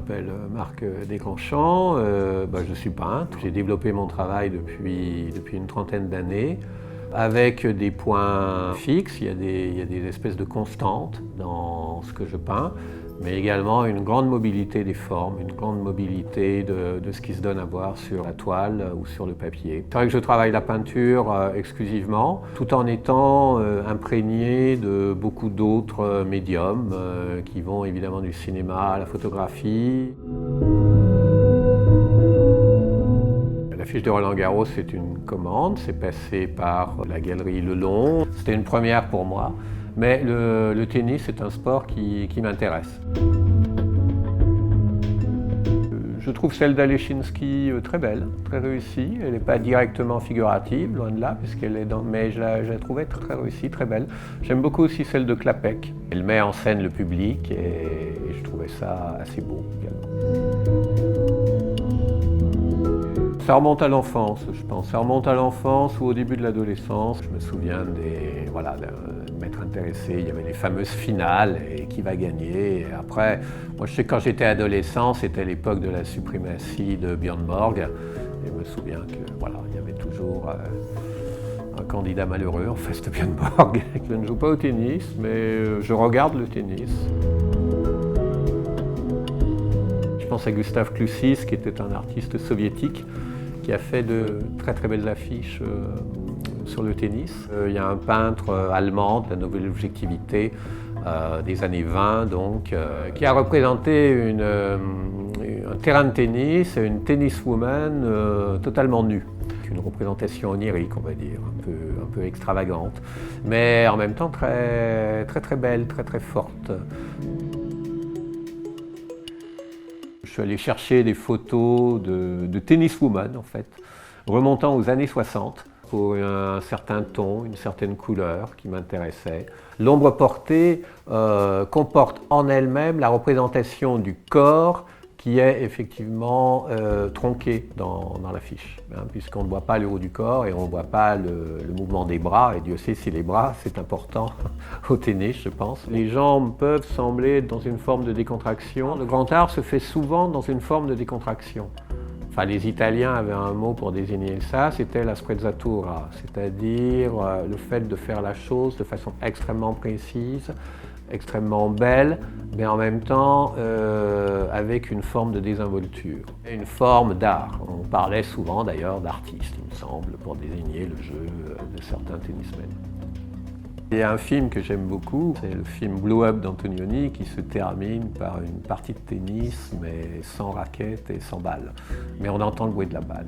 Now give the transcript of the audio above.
m'appelle Marc Descamps, je suis peintre. J'ai développé mon travail depuis une trentaine d'années avec des points fixes, il y a des espèces de constantes dans ce que je peins, mais également une grande mobilité des formes, une grande mobilité de ce qui se donne à voir sur la toile ou sur le papier. C'est vrai que je travaille la peinture exclusivement, tout en étant imprégné de beaucoup d'autres médiums qui vont évidemment du cinéma à la photographie. L'affiche de Roland-Garros, c'est une commande, c'est passé par la galerie Lelon. C'était une première pour moi, mais le tennis, c'est un sport qui m'intéresse. Je trouve celle d'Alechinsky très belle, très réussie. Elle n'est pas directement figurative, loin de là, puisqu'elle est mais je la trouvais très réussie, très belle. J'aime beaucoup aussi celle de Clapec. Elle met en scène le public et je trouvais ça assez beau également. Ça remonte à l'enfance, je pense. Ça remonte à l'enfance ou au début de l'adolescence. Je me souviens de m'être intéressé. Il y avait les fameuses finales et qui va gagner. Et après, moi je sais que quand j'étais adolescent, c'était l'époque de la suprématie de Björn Borg. Et je me souviens que il y avait toujours un candidat malheureux en face de Björn Borg. Je ne joue pas au tennis, mais je regarde le tennis. Je pense à Gustav Klusis, qui était un artiste soviétique, qui a fait de très très belles affiches sur le tennis. Il y a un peintre allemand de la nouvelle objectivité des années 20, qui a représenté un terrain de tennis et une tenniswoman totalement nue. Une représentation onirique, on va dire, un peu extravagante, mais en même temps très très très belle, très très forte. Je suis allé chercher des photos de tenniswoman, en fait, remontant aux années 60, pour un certain ton, une certaine couleur qui m'intéressait. L'ombre portée comporte en elle-même la représentation du corps qui est effectivement tronqué dans l'affiche, puisqu'on ne voit pas le haut du corps et on ne voit pas le mouvement des bras, et Dieu sait si les bras, c'est important au tennis, je pense. Les jambes peuvent sembler dans une forme de décontraction. Le grand art se fait souvent dans une forme de décontraction. Enfin, les Italiens avaient un mot pour désigner ça, c'était la sprezzatura, c'est-à-dire le fait de faire la chose de façon extrêmement précise, extrêmement belle, mais en même temps avec une forme de désinvolture, une forme d'art. On parlait souvent d'ailleurs d'artiste, il me semble, pour désigner le jeu de certains tennismen. Il y a un film que j'aime beaucoup, c'est le film Blow Up d'Antonioni, qui se termine par une partie de tennis, mais sans raquette et sans balle. Mais on entend le bruit de la balle.